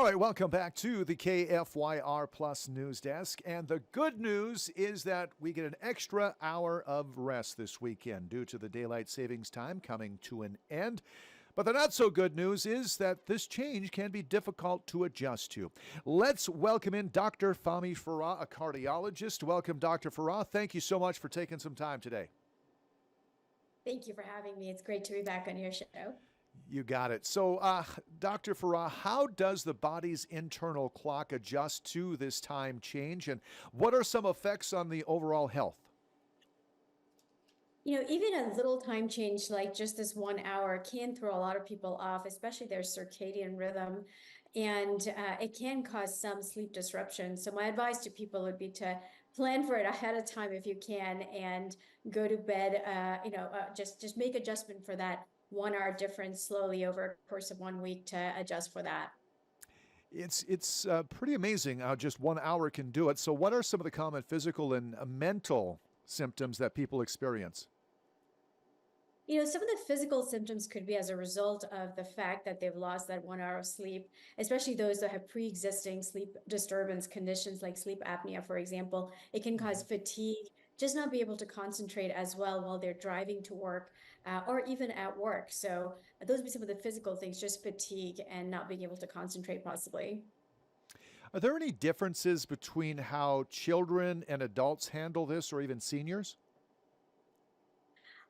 All right, welcome back to the KFYR Plus News Desk. And the good news is that we get an extra hour of rest this weekend due to the daylight savings time coming to an end. But the not so good news is that this change can be difficult to adjust to. Let's welcome in Dr. Fahmi Farah, a cardiologist. Welcome, Dr. Farah. Thank you so much for taking some time today. Thank you for having me. It's great to be back on your show. You got it. So, Dr. Farah, how does the body's internal clock adjust to this time change, and what are some effects on the overall health? Even a little time change like just this 1 hour can throw a lot of people off, especially their circadian rhythm, and it can cause some sleep disruption. So my advice to people would be to plan for it ahead of time if you can, and go to bed. Just make adjustment for that 1 hour difference slowly over a course of 1 week to adjust for that. It's pretty amazing how just 1 hour can do it. So, what are some of the common physical and mental symptoms that people experience? Some of the physical symptoms could be as a result of the fact that they've lost that 1 hour of sleep, especially those that have pre-existing sleep disturbance conditions like sleep apnea, for example. It can cause fatigue, just not be able to concentrate as well while they're driving to work, or even at work. So those would be some of the physical things, just fatigue and not being able to concentrate possibly. Are there any differences between how children and adults handle this, or even seniors?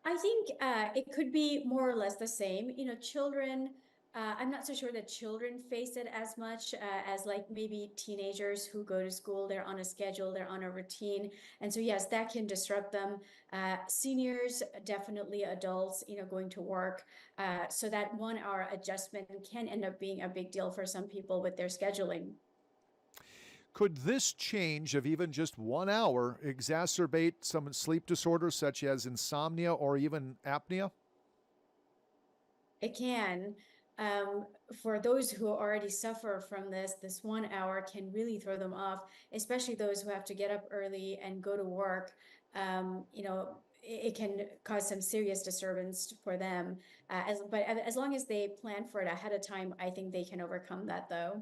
I think it could be more or less the same. Children, I'm not so sure that children face it as much as like maybe teenagers who go to school. They're on a schedule, they're on a routine. And so, yes, that can disrupt them. Seniors, definitely adults, going to work. So that 1 hour adjustment can end up being a big deal for some people with their scheduling. Could this change of even just 1 hour exacerbate some sleep disorders such as insomnia or even apnea? It can. For those who already suffer from this 1 hour can really throw them off, especially those who have to get up early and go to work. It can cause some serious disturbance for them. But as long as they plan for it ahead of time, I think they can overcome that, though.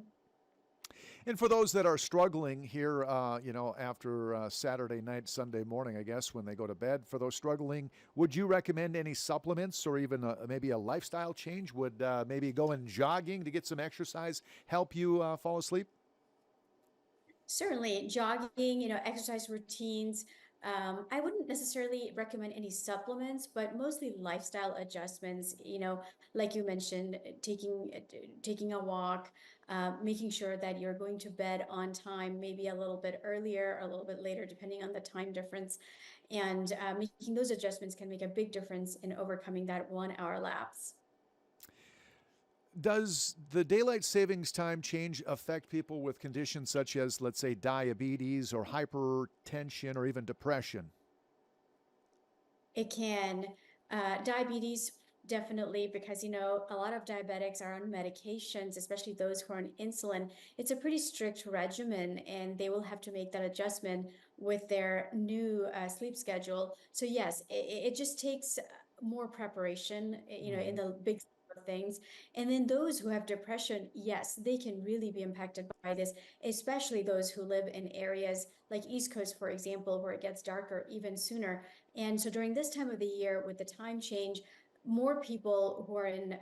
And for those that are struggling here, after Saturday night, Sunday morning, I guess, when they go to bed, for those struggling, would you recommend any supplements or even maybe a lifestyle change? Would maybe going jogging to get some exercise help you fall asleep? Certainly, jogging, exercise routines. I wouldn't necessarily recommend any supplements, but mostly lifestyle adjustments. Like you mentioned, taking a walk, making sure that you're going to bed on time, maybe a little bit earlier or a little bit later, depending on the time difference. And making those adjustments can make a big difference in overcoming that 1 hour lapse. Does the daylight savings time change affect people with conditions such as, let's say, diabetes or hypertension or even depression? It can. Diabetes, definitely, because a lot of diabetics are on medications, especially those who are on insulin. It's a pretty strict regimen, and they will have to make that adjustment with their new sleep schedule. So yes, it just takes more preparation, in Mhm. the big scheme of things. And then those who have depression, yes, they can really be impacted by this, especially those who live in areas like East Coast, for example, where it gets darker even sooner. And so during this time of the year, with the time change, more people who are in,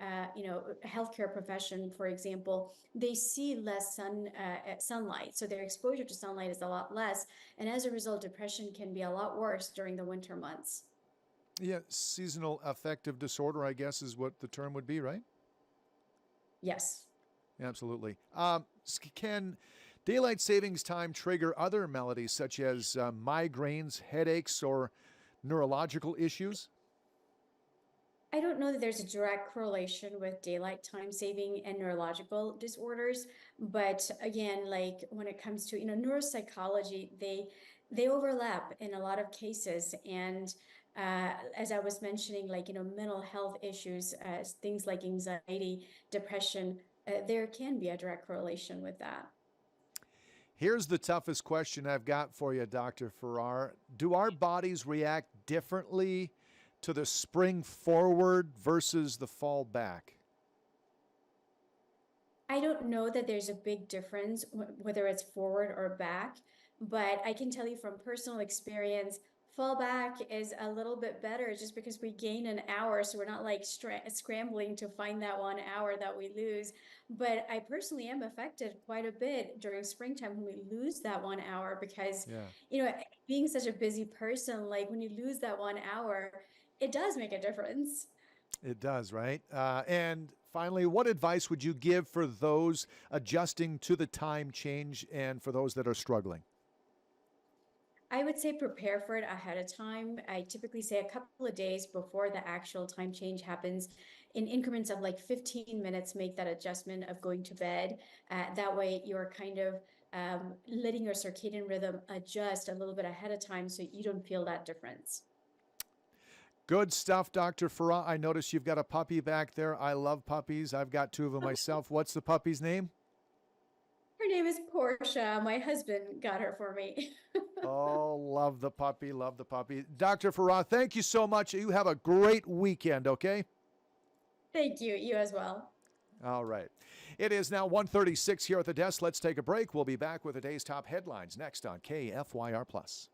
healthcare profession, for example, they see less sunlight. So their exposure to sunlight is a lot less. And as a result, depression can be a lot worse during the winter months. Yeah, seasonal affective disorder, I guess, is what the term would be, right? Yes. Absolutely. Can daylight savings time trigger other maladies such as migraines, headaches, or neurological issues? I don't know that there's a direct correlation with daylight time saving and neurological disorders, but again, like when it comes to, neuropsychology, they overlap in a lot of cases. And as I was mentioning, like, mental health issues, things like anxiety, depression, there can be a direct correlation with that. Here's the toughest question I've got for you, Dr. Farrar. Do our bodies react differently to the spring forward versus the fall back? I don't know that there's a big difference whether it's forward or back, but I can tell you from personal experience, fall back is a little bit better just because we gain an hour. So we're not like scrambling to find that 1 hour that we lose. But I personally am affected quite a bit during springtime when we lose that 1 hour because, Yeah. being such a busy person, like when you lose that 1 hour, it does make a difference. It does, right? And finally, what advice would you give for those adjusting to the time change and for those that are struggling? I would say prepare for it ahead of time. I typically say a couple of days before the actual time change happens, in increments of like 15 minutes, make that adjustment of going to bed. That way, you're kind of letting your circadian rhythm adjust a little bit ahead of time so you don't feel that difference. Good stuff, Dr. Farah. I notice you've got a puppy back there. I love puppies. I've got two of them myself. What's the puppy's name? Her name is Portia. My husband got her for me. Oh, love the puppy. Love the puppy. Dr. Farah, thank you so much. You have a great weekend, okay? Thank you. You as well. All right. It is now 1:36 here at the desk. Let's take a break. We'll be back with the day's top headlines next on KFYR Plus.